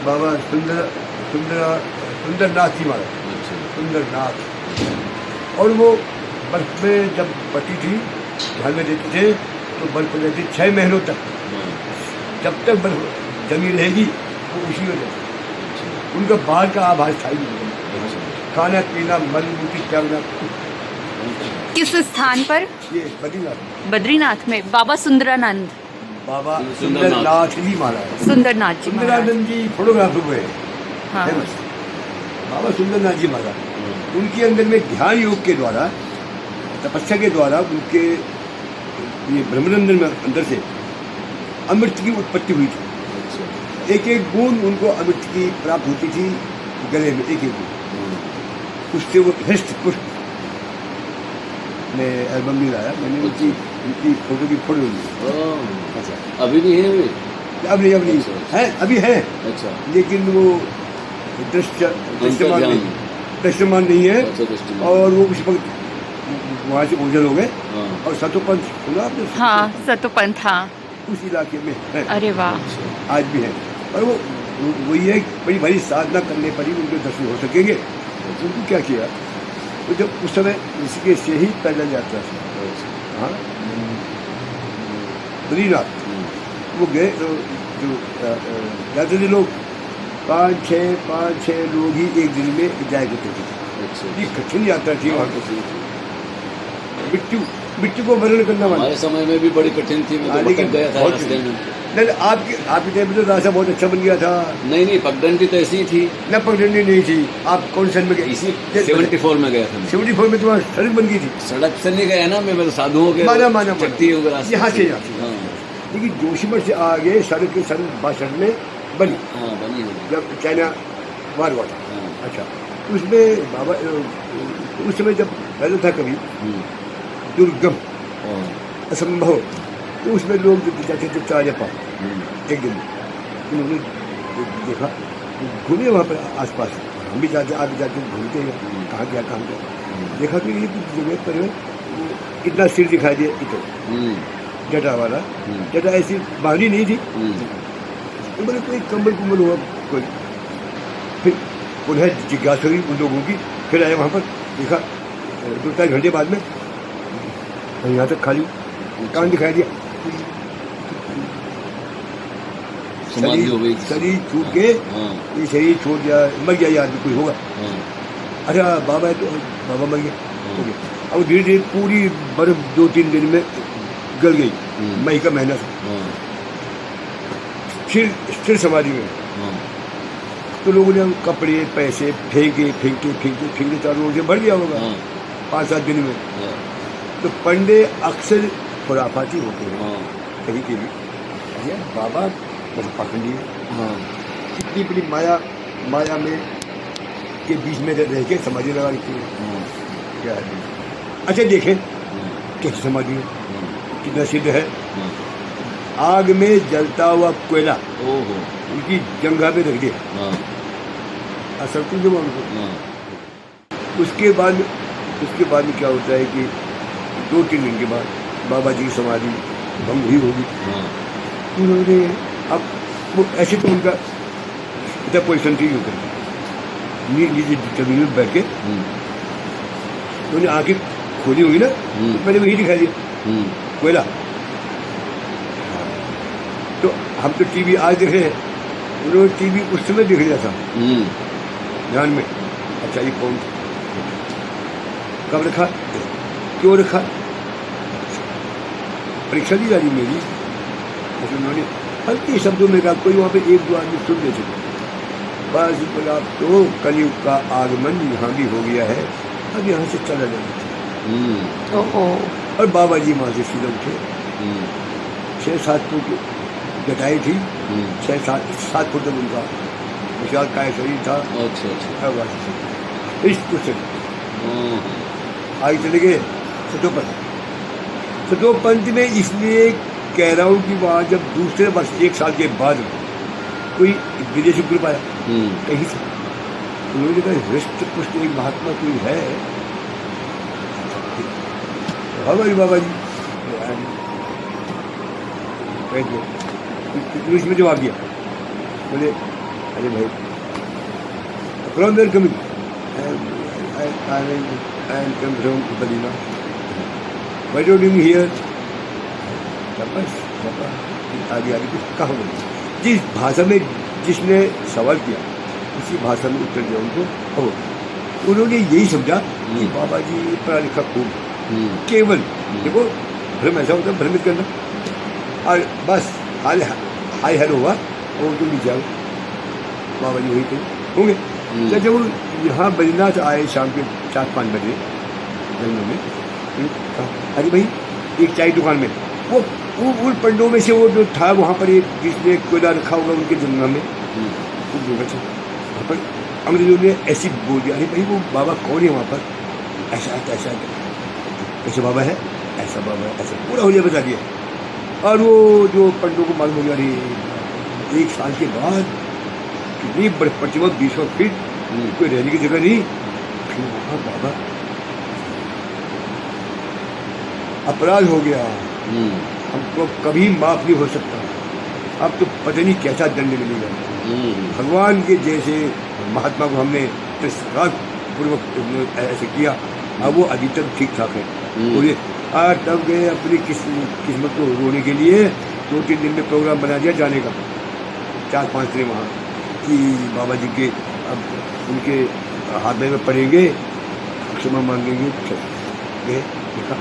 बाबा सुंदर सुंदरनाथ जी महाराज, अच्छा। सुंदरनाथ। और वो बर्फ में जब पटी थी, ध्यान में देते थे तो बर्फ पड़ जाती 6 महीनों तक। हाँ, जब तक बर्फ जमी रहेगी वो उसी में रहती। अच्छा। उनका बाहर का आभास था ही नहीं। अच्छा। खाना पीना मल मूत्र त्यागना। अच्छा। किस स्थान पर? ये बद्रीनाथ बद्रीनाथ में बाबा सुंदरानंद, बाबा सुंदरनाथ। सुंदरनाथ जी महाराज। सुंदरनाथ जी महाराज। सुंदरानंद जी फोटोग्राफर हुए हैं, हाँ। फेमस बाबा सुंदरनाथ जी महाराज। हाँ, उनके अंदर में ध्यान योग के द्वारा, तपस्या के द्वारा उनके ये ब्रह्मानंद में अंदर से अमृत की उत्पत्ति हुई थी। अच्छा। एक एक बूंद उनको अमृत की प्राप्त होती थी गले में, एक एक बूंद। हाँ, उससे वो हृष्ट पुष्ट। मैं एल्बम नहीं लाया, मैंने उनकी फोटो की फोटो ली। हाँ, अच्छा। अभी नहीं है वे? अब नहीं अच्छा। है, अभी है, अच्छा। लेकिन वो दृश्यमान नहीं, ध्यान। दृश्यमान नहीं है। अच्छा, दृष्टि। और वो उस वक्त वहाँ से ओझल हो गए। हाँ, और सतोपंथ सुना आपने? हाँ, सतोपंथ, हाँ। उस इलाके में है, अरे वाह। अच्छा। आज भी है। और वो वही है, बड़ी भारी साधना करने पर ही उनके दर्शन हो सकेंगे। उनको क्या किया, तो जब उस समय ऋषिकेश से ही पैदल यात्रा थी। अच्छा। हाँ, बद्रीनाथ वो गए तो जो जाते थे लोग, 5-6 लोग ही एक दिन में जाया करते थे। अच्छा। ये कठिन यात्रा थी वहाँ तो पर। मृत्यु को वर्ण करना वाला। हमारे समय में भी बड़ी कठिन थी, मैं तो लेकिन भटक गया था बहुत रास्ते में। नहीं, आपके टाइम में तो रास्ता बहुत अच्छा बन गया था। नहीं, पगडंडी तो ऐसी ही थी। न पगडंडी नहीं थी। आप कौन सन में गए? इसी 74 में गया था मैं। 74 में तुम्हारी सड़क बन गई थी। सड़क से नहीं गया ना मैं तो साधुओं के माना चट्टी होकर रास्ते यहाँ से से। यहाँ से। हाँ, लेकिन जोशीमठ से आगे सड़क के सन 62 में बनी, हाँ, बनी होगी। जब चाइना वार हुआ था। हाँ, अच्छा, उसमें बाबा उस समय जब पैदल था कभी दुर्गम हाँ, असंभव, तो उसमें लोग जाते थे चाजपा। एक दिन उन्होंने देखा, घूमे वहाँ पर आसपास, हम भी जाते आगे जाते घूमते हैं, कहाँ गया। देखा कि ये कुछ जगह पर वो इतना सिर दिखाई दिया, इतना जटा वाला। जटा ऐसी बाहरी नहीं थी, तो बोले कोई कम्बल हुआ कोई। फिर पुनः जिज्ञासा हुई उन लोगों की, फिर आए वहाँ पर, देखा 2-4 घंटे बाद में यहाँ तक खाली कान दिखाई दिया। समाधि हो गई। शरीर छूट के, हाँ, ये शरीर छोड़ दिया, मर गया ये आदमी, कोई होगा। हाँ, अच्छा, बाबा है तो बाबा मर गया, हो गया। अब धीरे धीरे पूरी बर्फ 2-3 दिन में गल गई। मई का महीना था। हाँ, स्थिर समाधि में। हाँ, तो लोगों ने कपड़े पैसे फेंके चारों ओर से भर दिया होगा। हाँ, 5-7 दिन में। हाँ, तो पंडे अक्सर खुराफाती होते हैं हाँ, कहीं के भी। अरे बाबा बस पाखंडी है। हाँ, कितनी बड़ी माया में के बीच में रह के समाधि लगा रखी है। हाँ, क्या है? अच्छा देखें हाँ, कैसी समाधि है, हाँ, कितना सिद्ध है। हाँ, आग में जलता हुआ कोयला ओहो, उनकी जंघा पे रख दिया, हाँ, असर तो जो उनको। हाँ, उसके बाद में क्या होता है कि 2-3 दिन के बाद बाबा जी की समाधि भंग हुई होगी। हाँ, उन्होंने अब वो ऐसे तो उनका इतना पोजिशन थी यूँ करके नीचे जमीन में बैठ के उन्होंने आंखें खोली होगी ना, तो मैंने वही दिखाई दिया कोयला। तो हम तो टीवी आज देख रहे हैं, उन्होंने टीवी उस समय देख लिया था ध्यान में। अच्छा ये कौन था, कब रखा, क्यों रखा, परीक्षा दी जा रही मेरी। तो उन्होंने हल्के शब्दों में कहा, कोई वहाँ पे 1-2 आदमी सुन लेते थे, बस बोला तो कलयुग का आगमन यहाँ भी हो गया है, अब यहाँ से चला जाना। और बाबा जी वहाँ से सीधे उठे। 6-7 फुट जटाई थी, 6-7 फुट तक उनका विशाल काय शरीर था। अच्छा, इस आगे चले गए सतोपंथ में। इसलिए कह रहा हूँ कि वहाँ जब दूसरे वर्ष 1 साल के बाद कोई विदेशी ग्रुप आया कहीं से, उन्होंने कहा हृष्ट पुष्ट एक महात्मा कोई है, हमारी बाबा जी इंग्लिश में जवाब दिया, बोले अरे भाई from where coming I am come from बदीना व्हाट डू डूइंग हियर बस आगे आगे कुछ कहा बोले जिस भाषा में जिसने सवाल किया उसी भाषा में उत्तर दिया उनको। और उन्होंने यही समझा कि बाबा जी पढ़ा लिखा खूब केवल देखो भ्रम ऐसा होता है भ्रमित करना और बस हाय हाय हेलो हुआ और उनको नीचे आओ बाबा जी वहीं पे होंगे। तो जब वो यहाँ बद्रीनाथ आए शाम के 4-5 बजे जंगलों में कहा अरे भाई एक चाय दुकान में वो उन पंडों में से वो जो था वहाँ पर एक जिसने कोयला रखा होगा उनके जंगल में वो लोग अच्छा वहाँ पर अंग्रेजों ने ऐसी बोल दिया अरे भाई वो बाबा कौन है वहाँ पर ऐसा ऐसा ऐसा बाबा है ऐसा बाबा है ऐसा पूरा होलिया बता दिया। और वो जो पंडों को मालूम हो गया अरे 1 साल के बाद कितनी बड़ी प्रतिमा 20 फीट कोई रहने की जगह नहीं फिर वहाँ बाबा अपराध हो गया हमको कभी माफ नहीं हो सकता अब तो पता नहीं कैसा दंड मिलेगा। भगवान के जैसे महात्मा को हमने पूर्वक ऐसे किया अब वो अभी तक ठीक ठाक है पूरे आज तब गए अपनी किस्मत को रोने के लिए 2-3 दिन में प्रोग्राम बना दिया जाने का 4-5 दिन वहाँ कि बाबा जी के अब उनके हाथ में पड़ेंगे क्षमा मांगेंगे देखा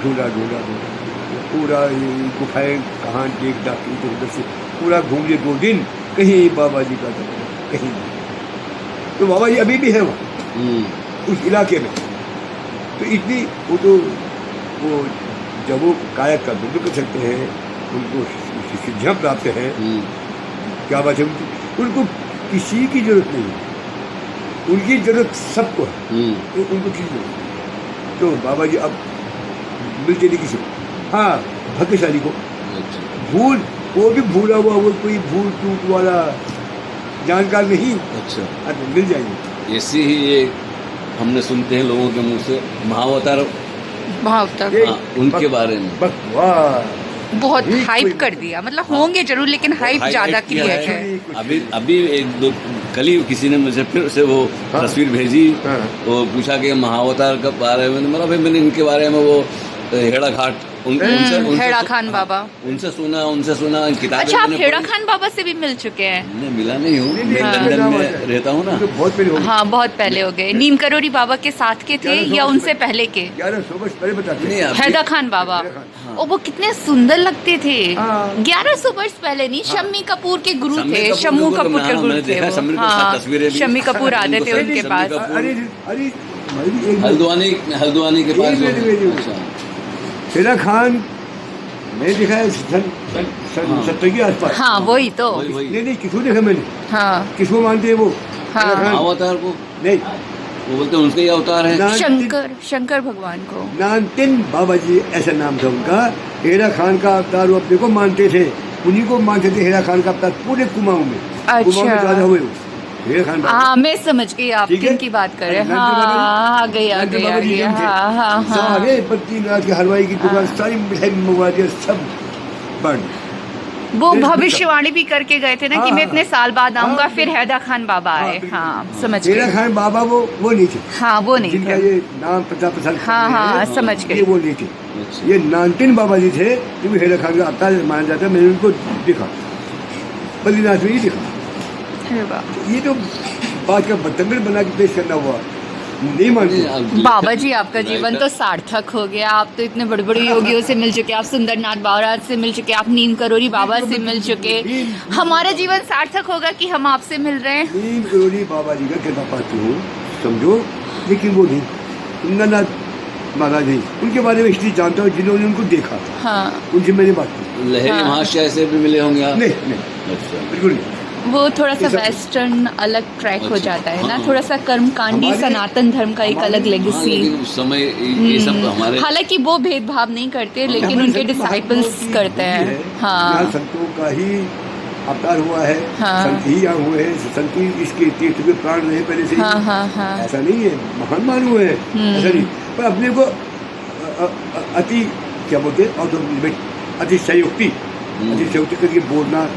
ढूंढा पूरा गुफाएं कहाँ देख डाक उधर से पूरा घूम लिए 2 दिन कहीं बाबा जी का कहीं तो बाबा जी अभी भी है वहाँ उस इलाके में। तो इतनी वो जब वो काया का दुर्ग कर सकते हैं उनको सिद्धियाँ प्राप्त है क्या बात है उनको किसी की जरूरत नहीं है उनकी जरूरत सबको है उनको किसी जरूरत तो बाबा जी अब मिलते नहीं किसी को हाँ भाग्यशाली को भूल वो भी भूला हुआ वो कोई भूल टूट वाला जानकार नहीं अच्छा मिल जाएंगे। ऐसे ही ये हमने सुनते हैं लोगों के मुंह से महाअवतार उनके बारे में बहुत हाइप कर दिया मतलब होंगे जरूर लेकिन हाइप ज्यादा क्रिएट है। अभी 1-2 कल ही किसी ने मुझे फिर से वो तस्वीर भेजी वो पूछा कि महाअवतार का बारे में मतलब भाई मैंने इनके बारे में वो हेड़ा घाट हेड़ा खान बाबा उनसे सुना किताबें। अच्छा आप हेड़ा खान बाबा से भी मिल चुके हैं? मैं मिला नहीं हूँ मैं लंदन में रहता हूँ ना बहुत पहले हाँ बहुत पहले हो गए। नीम करोरी बाबा के साथ के थे या उनसे पहले के? 1100 वर्ष पहले बताते हैदा खान बाबा ओ वो कितने सुंदर लगते थे 1100 वर्ष पहले नहीं शम्मी कपूर के गुरु थे शम्मू कपूर के गुरु थे शम्मी कपूर आते थे उनके पास हल्द्वानी के पास हेड़ा खान मैंने देखा है 70 के आसपास। हाँ वही तो नहीं किसको देखा मैंने हाँ किसको मानते हैं वो अवतार को नहीं वो बोलते हैं उनका ही अवतार है शंकर भगवान को नानतिन बाबा जी ऐसा नाम था उनका। हेड़ा खान का अवतार वो अपने को मानते थे उन्हीं को मानते थे हेड़ा खान का अवतार पूरे कुमाऊं में ज्यादा हुए हेड़ा खान हाँ मैं समझ गई आप किनकी बात कर रहे हैं हाँ आ गई सारे बद्रीनाथ के हलवाई की दुकान सारी मिठाई मंगवा सब बंद। वो भविष्यवाणी भी करके गए थे ना कि मैं इतने साल बाद आऊंगा फिर हैदा खान बाबा आए हाँ समझ गए। हेड़ा खान बाबा वो नहीं थे हाँ वो नहीं जिनका ये नाम प्रताप हाँ समझ गए वो नहीं थे ये नानतिन बाबा जी थे जो हेड़ा खान का अवतार माना जाता है। मैंने उनको दिखा बद्रीनाथ में ही दिखा। ये तो बात का बतंगड़ बना के पेश करना हुआ नहीं मानते। बाबा जी आपका जीवन तो सार्थक हो गया आप तो इतने बड़े बड़े योगियों से मिल चुके आप सुंदरनाथ महाराज से मिल चुके आप नीम करोरी बाबा से मिल चुके हमारा जीवन सार्थक होगा कि हम आपसे मिल रहे हैं। नीम करोरी बाबा जी का कृपा पाती हूँ समझो लेकिन वो नहीं सुंदरनाथ महाराज नहीं उनके बारे में इसलिए जानता हूँ जिन्होंने उनको देखा हाँ उनसे मैंने बात की। लहरी महाशय से भी मिले होंगे आप? नहीं अच्छा बिल्कुल नहीं वो थोड़ा सा वेस्टर्न अलग ट्रैक हो जाता है ना थोड़ा सा कर्मकांडी सनातन धर्म का एक अलग लेगेसी। उस समय ये सब हमारे हालांकि वो भेदभाव नहीं करते लेकिन उनके डिसाइपल्स करते हैं। हाँ संतों का ही अवतार हुआ है संत ही यहाँ हुए हैं संत ही इसके तीर्थ में प्राण रहे पहले से ऐसा नहीं है महान हुए हैं ऐसा नहीं पर अपने को अति क्या बोलते हैं अतिशयोक्ति करके बोलना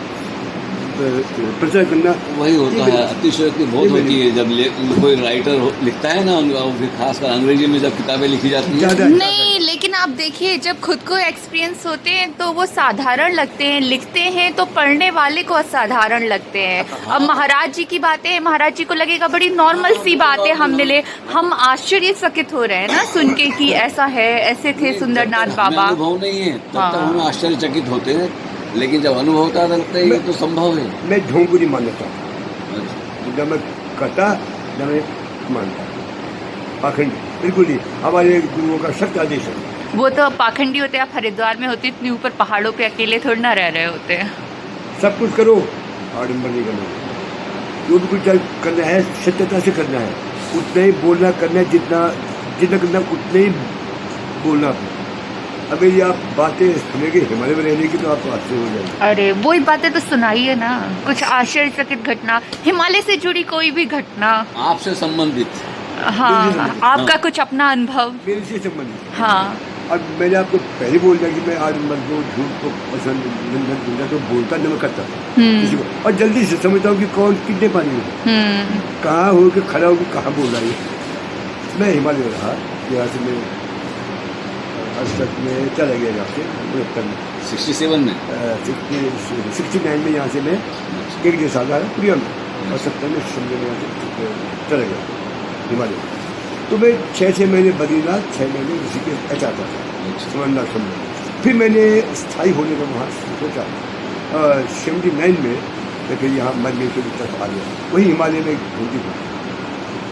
प्रचार करना। वही होता है, अतिशयोक्ति बहुत होती है जब कोई राइटर लिखता है ना, फिर खासकर अंग्रेजी में जब किताबें लिखी जाती हैं। नहीं, लेकिन आप देखिए जब खुद को एक्सपीरियंस होते हैं तो वो साधारण लगते हैं, लिखते हैं तो पढ़ने वाले को असाधारण लगते हैं। अब महाराज जी की बातें, महाराज जी को लगेगा बड़ी नॉर्मल सी बातें हम मिले, हम आश्चर्यचकित हो रहे हैं ना सुन के कि ऐसा है, ऐसे थे सुंदरनाथ बाबा। अनुभव नहीं है तब तक हम आश्चर्यचकित होते हैं, लेकिन जब अनुभव होता है तो लगता है ये तो संभव है। मैं ढोंग को नहीं मानना चाहता, जब मैं करता जब मैं मानता पाखंडी बिल्कुल नहीं। हमारे गुरुओं का सख्त आदेश है। वो तो पाखंडी होते हैं, आप हरिद्वार में होते इतनी ऊपर पहाड़ों पे अकेले थोड़ी ना रह रहे होते हैं। सब कुछ करो, आडम्बर नहीं करना। जो भी कुछ करना है सत्यता से करना है, उतना ही बोलना करना है, जितना करना उतना ही बोलना। अब मेरी आप बातें सुनेंगे हिमालय में रहने की तो आपको आश्चर्य हो जाएगा। अरे वही बातें तो सुनाइए ना, कुछ आश्चर्यचकित घटना, हिमालय से जुड़ी कोई भी घटना आपसे संबंधित। हाँ, आपका कुछ अपना अनुभव। मेरे से संबंधित। हाँ, अब मैंने आपको पहले बोल दिया कि मैं आडम्बर को, झूठ को पसंद नहीं तो बोलता नहीं, मैं करता किसी को, और जल्दी से समझता हूँ कि कौन कितने पानी में कहाँ हो के खड़ा हो के कहाँ बोल रहा है। मैं हिमालय में रहा, यहाँ से मैं तक में चला गया, यहाँ से 67 में 69 में यहाँ से मैं 1 साल रहा प्रिया में, और 70 में समझे में यहाँ से चला गया हिमालय। तो मैं 6 महीने बद्रीनाथ, 6 महीने ऋषिकेश चाहता था समरनाथ समझ। फिर मैंने स्थायी होने का वहाँ सोचा। 79 में मैं फिर यहाँ मरने की तरफ आ गया, वही हिमालय में घूमती थी,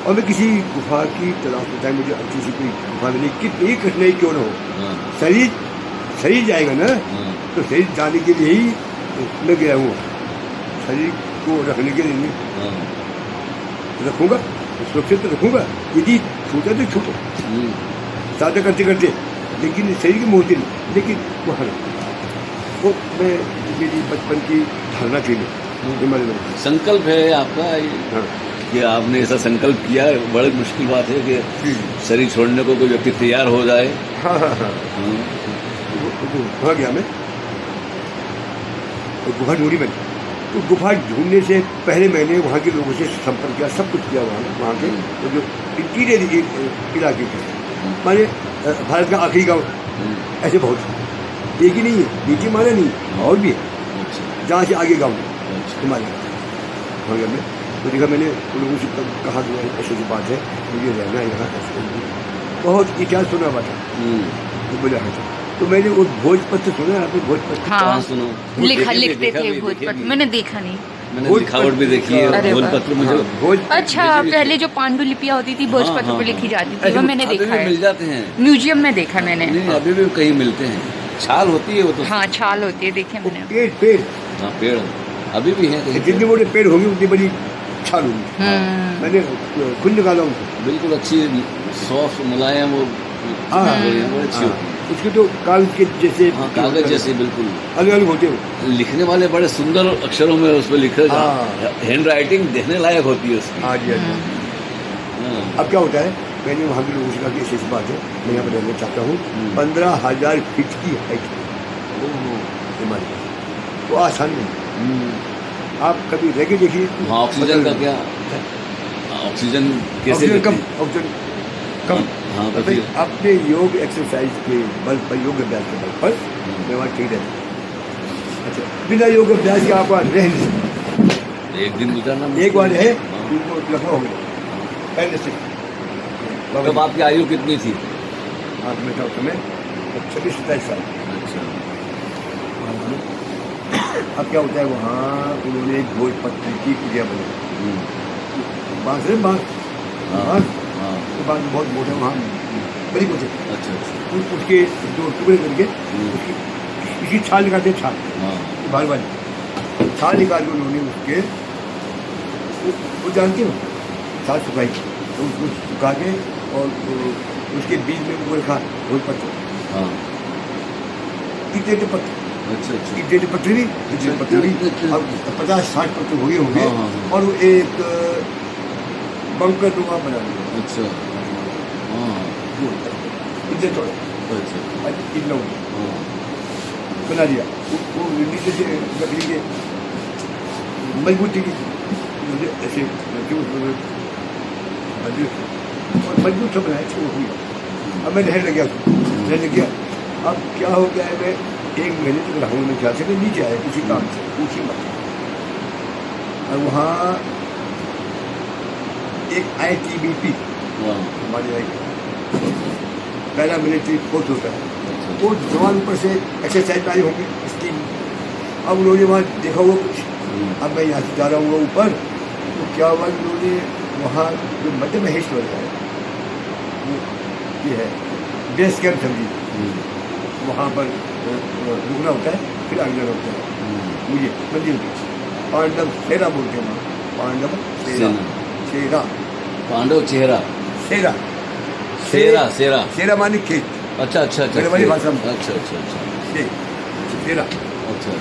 और मैं किसी गुफा की तलाश में था। मुझे अच्छी सी कोई गुफा मिली, कितनी कठिनाई क्यों न हो, शरीर जाएगा ना, तो शरीर जाने के लिए ही मैं गया हूँ। शरीर को रखने के लिए रखूँगा, सुरक्षित तो रखूँगा, यदि छूटा तो छूटो, सादा करते करते, लेकिन शरीर की मूर्ति नहीं, लेकिन वहाँ वो मैं मेरी बचपन की धारणा थी। संकल्प है आपका कि आपने ऐसा संकल्प किया। बड़ी मुश्किल बात है कि शरीर छोड़ने को कोई व्यक्ति तैयार हो जाए। हाँ हाँ हाँ, वहाँ गया मैं, गुफा ढूंढी मैंने। तो गुफा ढूंढने से पहले मैंने वहाँ के लोगों से संपर्क किया, सब कुछ किया वहाँ के तो जो इंटीरियर इलाके के, माने भारत का आखिरी गाँव, ऐसे बहुत, एक ही नहीं है, नीचे माना नहीं, और भी है जहाँ से आगे गाँव हिमालय। वहाँ गया मैं, तो देखा मैंने उन लोगों से कहा कि ऐसी जो बात है, मुझे रहना है यहाँ, बहुत इतिहास सुना हुआ था। तो बोला हाँ, तो मैंने वो भोजपत्र सुना है, भोजपत्र। हाँ, सुनो, लिखते थे भोजपत्र, मैंने देखा नहीं। मैंने लिखावट भी देखी है भोजपत्र मुझे। अच्छा, पहले जो पांडुलिपियाँ होती थी भोजपत्र पे लिखी जाती थी, वो मैंने देखा है, मिल जाते हैं म्यूजियम में देखा मैंने। नहीं, अभी भी कहीं मिलते हैं, छाल होती है वो तो। हाँ, छाल होती है, देखे मैंने। पेड़ हाँ, पेड़ अभी भी है, जितने बड़े पेड़ होंगे उतनी बड़ी छाल होगी। मैंने खुद निकाला उनको, बिल्कुल अच्छी सॉफ्ट मुलायम, वो अच्छी होती है। उसके तो कागज के जैसे, हाँ, कागज जैसे बिल्कुल अलग अलग होते हो। लिखने वाले बड़े सुंदर अक्षरों में उस पर लिखे, हैंड राइटिंग देखने लायक होती है उसकी। हाँ जी, अब क्या होता है, मैंने वहाँ के लोगों से कहा कि ऐसी बात है, मैं यहाँ पर रहना चाहता हूँ। 15,000 फीट की हाइट हिमालय, तो आसान नहीं। आप कभी रह के देखिए। हाँ, ऑक्सीजन का क्या, ऑक्सीजन कैसे कम, ऑक्सीजन कम। हाँ, अपने योग एक्सरसाइज के बल पर, योग अभ्यास के बल पर मैं वहाँ ठीक रहता। अच्छा, बिना योग अभ्यास के आप वहाँ रह नहीं सकते। एक दिन गुजरना, एक बार है उनको लखनऊ हो गया पहले से। तब आपकी आयु कितनी थी? हाँ, मैं था उस समय 26-27 साल। अच्छा। अब क्या होता है, वहाँ उन्होंने एक भोजपत्र की क्रिया बनाई, बांस है, बांस के बाद बहुत मोटे, वहाँ बड़ी मोटे। अच्छा। उसके 2 टुकड़े करके उसकी छाल निकालते, छाल बाल वाली छाल निकाल के उन्होंने उसके, वो जानते हो, साफ सफाई, तो उसको सुखा के और उसके बीच में वो रखा भोजपत्र, इतने पत्थर। अच्छा अच्छा, इतने पत्थर भी, इतने पत्थर भी, अब 50-60 पत्थर हुए होंगे, और वो एक बंकर नुमा बना लिया। अच्छा, इतने थोड़ा, अच्छा, इतना बना दिया। वो नीचे से लकड़ी के मजबूती की मुझे ऐसे जो मजबूत सब बनाए वो हुई। अब मैं रहने लग गया। अब क्या हो गया है, मैं 1 महीने तक रहा हूँ, मैं ख्याल से मैं नीचे आया किसी काम से, पूछी मत। और वहाँ एक ITBP हमारे पैरा मिलिट्री फोर्स होता है, वो जवान ऊपर से एक्सरसाइज आए होंगे स्कीम। अब उन्होंने वहाँ देखा हुआ कुछ। अब मैं यहाँ से जा रहा हूँ ऊपर, तो क्या हुआ, उन्होंने वहाँ जो मध्य महेश्वर है, वो ये है बेस कैंप समझी, वहाँ पर रुकना होता है, फिर आगे जाना होता है। मुझे मंदिर पांडव सेरा बोलते हैं, पांडव सेरा, सेरा पांडव चेहरा, सेरा सेरा सेरा माने खेत। अच्छा अच्छा अच्छा मेरे वाली भाषा में। अच्छा अच्छा अच्छा सेरा अच्छा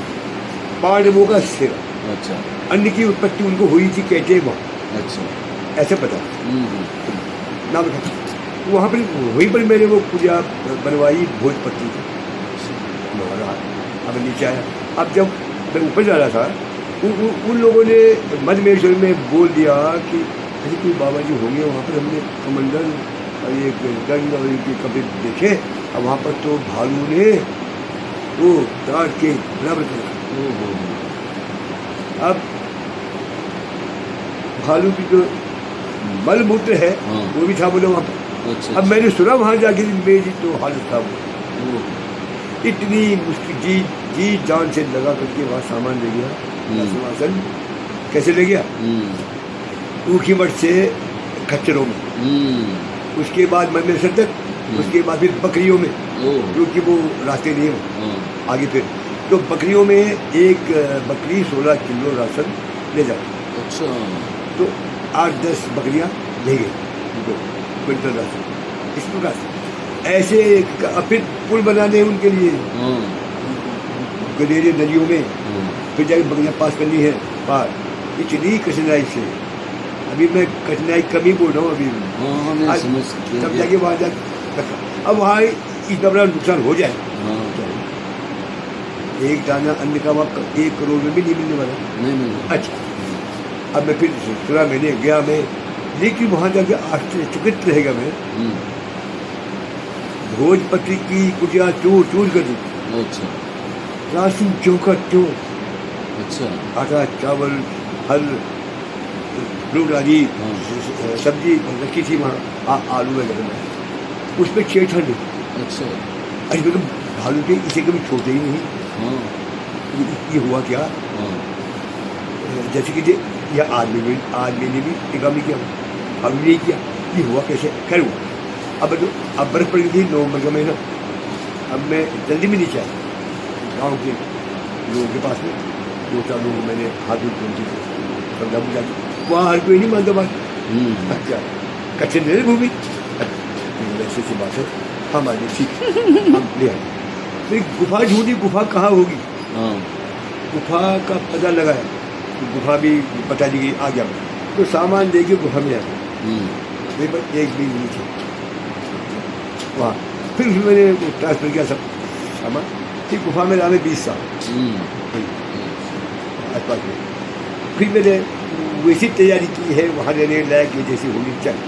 पांडवों का सेरा। अच्छा अन्न की उत्पत्ति उनको हुई थी कहते हैं वहाँ, अच्छा ऐसे पता नाम लिखा। वहाँ पर वहीं पर मैंने वो पूजा बनवाई भोजपत्री की। अब नीचे आया। अब जब मैं ऊपर जा रहा था, उन लोगों ने मध्य महेश्वर में बोल दिया कि ऐसे कोई बाबा जी होंगे वहाँ पर, हमने कमंडल और एक दंड और इनके कपड़े देखे। अब वहाँ पर तो भालू ने वो काट के बराबर कर। अब भालू की जो मलमूत्र है वो भी था बोले वहाँ पर। अच्छा अब मैंने सुना वहाँ जाके मेरी तो हालत था वो, इतनी मुश्किल जी जान से लगा करके वहाँ सामान ले गया। सिंहासन कैसे ले गया, ऊखी मठ से खच्चरों में, उसके बाद ममेसर तक, उसके बाद फिर बकरियों में, क्योंकि वो रास्ते नहीं है आगे। फिर तो बकरियों में एक बकरी 16 किलो राशन ले जाती। अच्छा तो 8-10 बकरियां ले गई उनको क्विंटल राशन। इस प्रकार से ऐसे फिर पुल बनाने उनके लिए गदेरे नदियों में, फिर जाके बकरियां पास करनी है पार, इतनी कठिनाई से। अभी मैं कठिनाई कमी बोल रहा हूँ अभी, तब जाके वहाँ जाके रखा। अब वहाँ इतना बड़ा नुकसान हो जाए, एक दाना अन्न का वहाँ 1 करोड़ में भी नहीं मिलने वाला। नहीं। अच्छा, अब मैं फिर 17 महीने गया मैं, लेकिन वहाँ जाके आश्चर्यचकित रहेगा मैं। भोजपत्री की कुटिया चूर कर दी। अच्छा राशन चौका चूर, अच्छा आटा चावल फल फ्रूट आदि सब्जी रखी थी वहाँ, आलू वगैरह में, उस पर छेड़छाड़ नहीं। अच्छा अरे मैं भालू के इसे कभी छोड़ते ही नहीं। ये हुआ क्या, जैसे कि यह आदमी ने भी काम नहीं किया, भालू ने किया, ये हुआ कैसे, खैर हुआ। अब बर्फ पड़ गई थी नवंबर का महीना। अब मैं जल्दी में नीचे आया गाँव के लोगों के पास में, 2-4 लोगों को मैंने हाथ में पहुँची समझा बुझा के, वहाँ हर कोई नहीं मानता बात। अच्छा कच्चे मेरे भूमि वैसे सी बात है, हम आगे ठीक हम ले आए। फिर गुफा ढूंढी, गुफा कहाँ होगी, गुफा का पता लगा है, गुफा भी पता नहीं गई, आ गया तो सामान लेके गुफा में आ गया। मेरे पास एक भी नहीं थी वहाँ। फिर मैंने ट्रांसफर किया सब सामान, फिर गुफा में रहा मैं 20 साल आसपास में। फिर मैंने वैसी तैयारी की है वहाँ रहने लायक जैसी होनी चाहिए।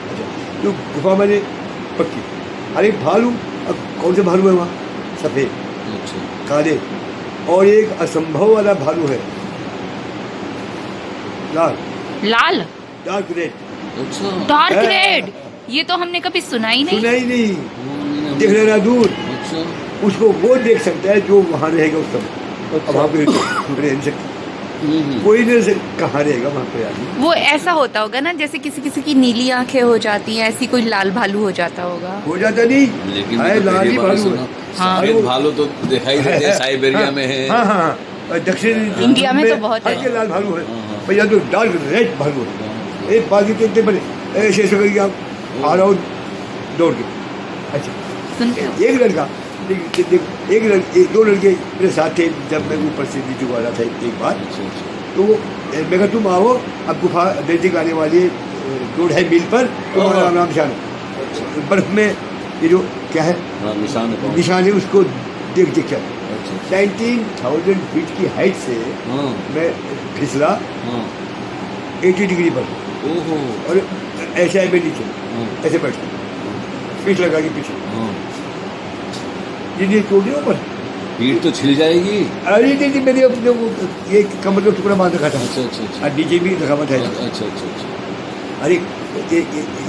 अच्छा, तो गुफा मैंने पक्की। अरे भालू, अब कौन से भालू है वहाँ, सफ़ेद, काले, और एक असंभव वाला भालू है, लाल डार्क रेड। अच्छा डार्क रेड, ये तो हमने कभी सुना ही नहीं। देख लेना दूर। अच्छा उसको वो देख सकता है जो वहाँ रहेगा उस समय। वहाँ पे रह नहीं सकता कोई, नहीं कहाँ रहेगा वहाँ पे आदमी। वो ऐसा होता होगा ना, जैसे किसी की नीली आंखें हो जाती हैं, ऐसी कोई लाल भालू हो जाता होगा। हो जाता नहीं, लेकिन लाल ही भालू है। सफेद भालू तो दिखाई देते हैं, साइबेरिया में है। हाँ, दक्षिण इंडिया में तो बहुत है। लाल भालू है भैया, तो डार्क रेड भालू है। एक बाकी तो इतने बड़े ऐसे करके आप आ रहा हो दौड़ के। अच्छा, सुनते हो? एक लड़का, दो लड़के मेरे साथ थे जब मैं ऊपर से नीचे आ रहा था एक बार। तो मैं कहा तुम आओ, अब गुफा नजदीक आने वाली रोड है मील पर, तुम्हारा नाम निशान है। बर्फ में ये जो क्या है निशान है, उसको देख कर 19,000 फीट की हाइट से मैं फिसला हाँ 80 डिग्री पर ओहो और ऐसे आए मैं नीचे हाँ ऐसे बैठा पीठ लगा के पीछे हाँ ये छोड़ दिया ऊपर। पीठ तो छिल जाएगी। अरे नहीं मैंने अपने वो ये कमर का टुकड़ा बांध रखा था अच्छा अच्छा अच्छा और नीचे भी रखा हुआ था। अच्छा अच्छा अच्छा अरे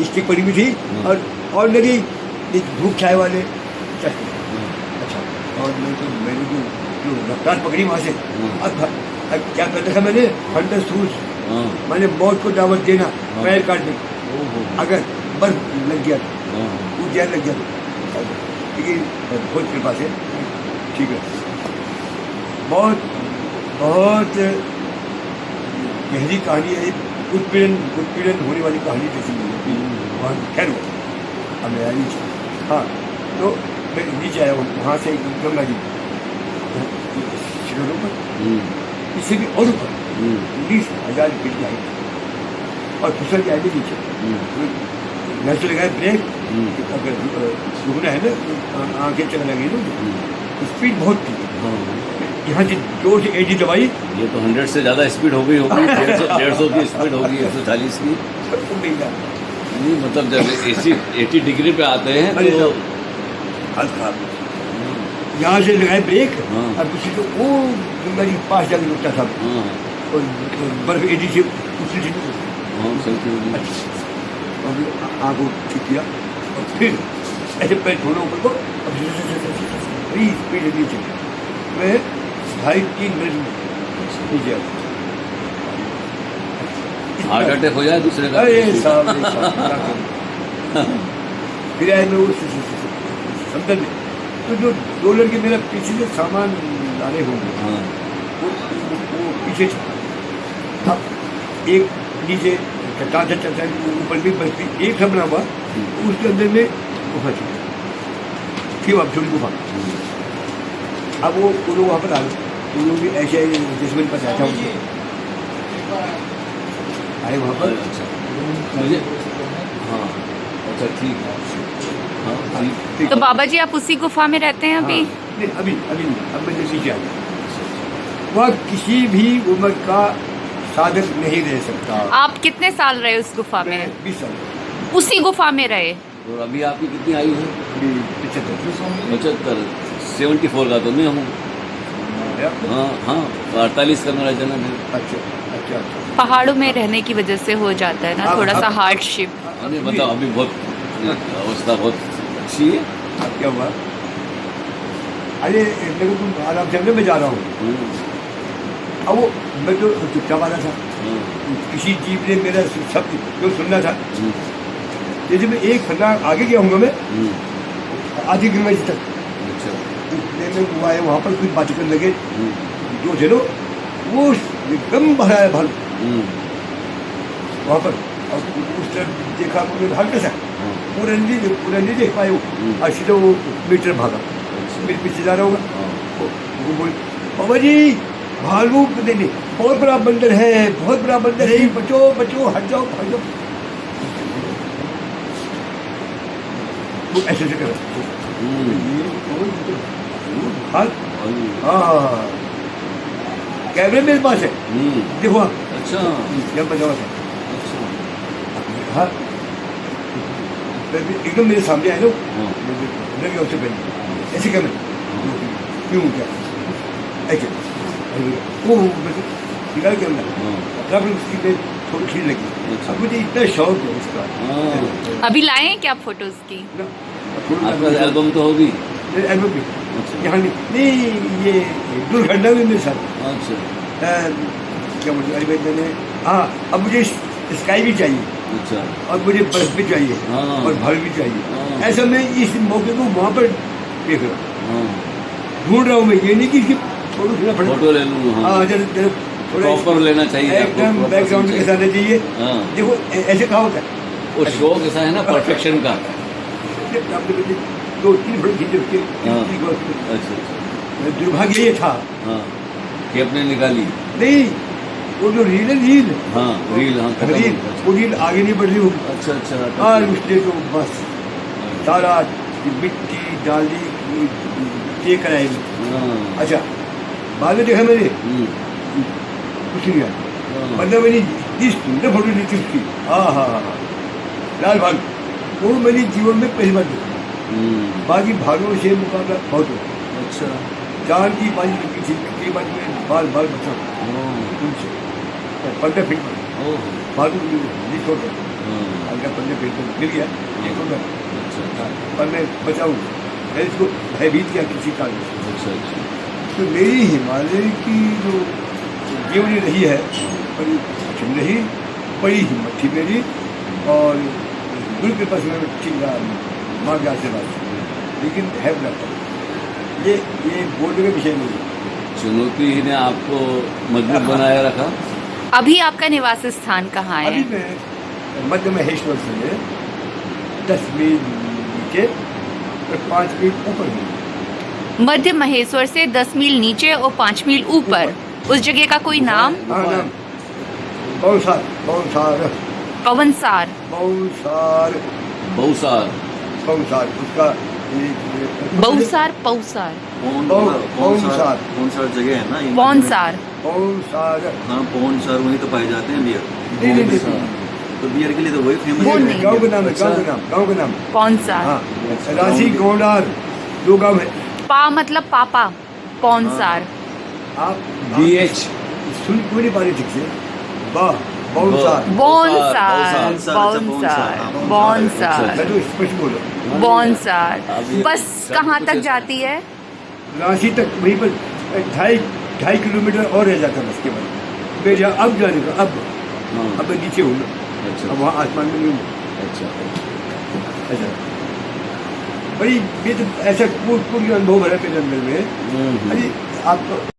स्टिक पड़ी हुई थी और ऑलरेडी धूप छाए वाले चश्मे। अच्छा और मैंने जो रफ्तार पकड़ी वहाँ से अब क्या कर रखा मैंने फंडस शूज हाँ मैंने मौत को दावत देना पैर काटने ओहो अगर बर्फ लग गया हाँ वो जैन लग गया लेकिन बहुत कृपा से ठीक है। बहुत बहुत गहरी कहानी है, उत्पीड़न होने वाली कहानी जैसी वहाँ खैर हो अब मैं आया नीचे। हाँ तो मैं नीचे आया वहाँ से गंगा जी शिखरों पर इससे भी और ऊपर 19,000 फीट की हाइट और फिसल के आगे नीचे घर से लगाए ब्रेक अगर रुकना है ना आगे चलने लगी ना स्पीड बहुत थी यहाँ से जोर से 80 दबाई ये तो 100 से ज़्यादा स्पीड हो गई होगी 150 की स्पीड होगी 140 की नहीं मतलब जब 80 डिग्री पे आते हैं तो हाल खराब यहाँ से लगाए ब्रेक हाँ। और दूसरी तो वो गंगा जी पास जाके रुकता था हाँ और बर्फ 80 से उछली थी हाँ चलती होगी और आँख को ठीक किया और फिर ऐसे पैर छोड़ो ऊपर को बड़ी स्पीड है नीचे मैं 2.5-3 मिनट में नीचे आ हार्ट अटैक हो जाए दूसरे का अरे साहब फिर आए मैं उस समझ में तो जो 2 लड़के मेरा पीछे से सामान लाने होंगे हाँ वो पीछे था एक नीचे चट्टान से चट्टान ऊपर भी बस भी एक था बना हुआ उसके अंदर में गुफा थी फिर अब छोटी गुफा अब वो लोग वहाँ पर आ गए वो लोग भी ऐसे जिसमें पर बैठा उनको आए वहाँ पर मुझे हाँ अच्छा ठीक है हाँ ठीक तो बाबा जी आप उसी गुफा में रहते हैं अभी? हाँ, नहीं अभी नहीं अब मैं नीचे आ गया। वह किसी भी उम्र का साधक नहीं रह सकता। आप कितने साल रहे उस गुफा में? 20 साल। उसी गुफा में रहे? और अभी आपकी कितनी आयु है? अभी 75। 74 का तो मैं हूँ। हाँ हाँ 48 का मेरा जन्म है। अच्छा अच्छा अच्छा पहाड़ों में रहने की वजह से हो जाता है ना अब- थोड़ा सा अब- हार्डशिप। अरे बताओ अभी बहुत अवस्था बहुत अच्छी है। अब क्या हुआ? अरे मेरे को आराम से मैं जा रहा हूँ अब वो मैं तो चुपचाप वाला था किसी जीव ने मेरा शब्द जो सुनना था जैसे मैं एक फंदा आगे गया हूँ मैं आधी गंगा जी तक अच्छा इतने में हुआ है वहाँ पर कुछ बातें करने लगे जो थे लो वो एकदम भरा है भालू वहाँ पर और उस तरफ देखा मुझे भाग कैसा पूरा नहीं देख पाए वो और सीधा वो मीटर भागा मेरे पीछे जा रहा होगा वो बोल बाबा जी भालू नहीं बहुत बड़ा बंदर है बहुत बड़ा बंदर है बचो बचो हट जाओ भाग जाओ वो ऐसे से कर हाँ कैमरे मेरे पास है देखो अच्छा जब बजा हुआ था अच्छा हाँ एकदम मेरे सामने आए लोग हाँ लगे उससे पहले ऐसे कैमरे क्यों क्या ऐसे वो निकाल के हाँ तब उसकी में थोड़ी खींच लगी अच्छा। अब मुझे इतना शौक है उसका हाँ अभी लाए हैं क्या फोटोज की? आपका एल्बम तो होगी एल्बम भी अच्छा यहाँ नहीं ये दुर्घटना भी मेरे साथ अच्छा क्या बोलते अरे मैंने हाँ अब मुझे स्काई भी चाहिए अच्छा और मुझे बर्फ भी चाहिए हाँ। और भल भी चाहिए हाँ। ऐसा मैं इस मौके को वहाँ पर देख रहा हूँ हाँ ढूंढ रहा हूँ मैं ये नहीं कि फोटो खींचना पड़ेगा फोटो ले लूँ हाँ हाँ जरा थोड़ा प्रॉपर लेना चाहिए आपको, एकदम proper बैकग्राउंड के चाहिए। साथ चाहिए हाँ देखो ऐसे कहा होता है वो शो कैसा है ना परफेक्शन का आपने मुझे 2-3 फोटो खींचे उसके हाँ। उसकी अच्छा दुर्भाग्य ये था हाँ कि अपने निकाली नहीं वो जो रील है रील हाँ रील हाँ खत्म रील हो- वो रील आगे नहीं बढ़ रही होगी अच्छा अच्छा और उसने तो बस सारा मिट्टी डाली ये कराएगी हाँ अच्छा बाद में देखा मैंने कुछ नहीं आता। मतलब मैंने इस सुंदर फोटो ली थी उसकी, हाँ, लाल भाग, वो मेरे जीवन में पहली बार देखा। बाकी भागों से मुकाबला बहुत हुआ। अच्छा। जान की बाजी की थी, कई बार में बाल बचा उनसे 15 फीट पर भागू नहीं छोड़ अगर 15 फीट पर गिर गया ये छोड़ पर मैं बचाऊँ, मैं इसको भयभीत किया किसी कारण से। तो मेरी हिमालय की जो जीवनी रही है बड़ी कठिन रही, बड़ी हिम्मत थी मेरी, और गुरु के पास में ठीक रहा, माँ के आशीर्वाद से। लेकिन है बता ये बोलने का विषय नहीं है। चुनौती ही ने आपको मजबूत बनाए रखा। अभी आपका निवास स्थान कहाँ अभी है? मैं मध्य महेश्वर से 10 मील नीचे और 5 मील ऊपर हूँ। मध्य महेश्वर से 10 मील नीचे और 5 मील ऊपर। उस जगह का कोई नाम? हाँ, नाम बहुसार, बहुसार, पवनसार। बहुसार, बहुसार, बहुसार, उसका बहुसार, पौसार, पौनसार। पौनसार जगह है ना ये? पौनसार। बहुसार। हाँ, पौनसार वहीं तो पाए जाते हैं बियर। नहीं, तो बियर के लिए तो वही फेमस वो है। नहीं। गाँव का नाम है, गाँव का नाम। पौनसार। हाँ, राशि गोडार 2 गाँव है। पा मतलब पापा, पौनसार। आप BH सुन क्यों नहीं पा रहे ठीक से? बहुसार, बौनसार, बौनसार, बौनसार, बौनसार। बौनसार, मैं तो स्पष्ट बोला। बौनसार। अभी बस कहाँ तक जाती है? रांची तक वहीं पर 2.5 किलोमीटर और रह जाता बस के बाद। मैं जहाँ अब जाने का अब मैं नीचे हूँ ना, अच्छा अब वहाँ आसमान में नहीं हूँ। अच्छा। ऐसा बड़ी ये तो ऐसा पूर्ण अनुभव है मेरे अंदर में। अरे आप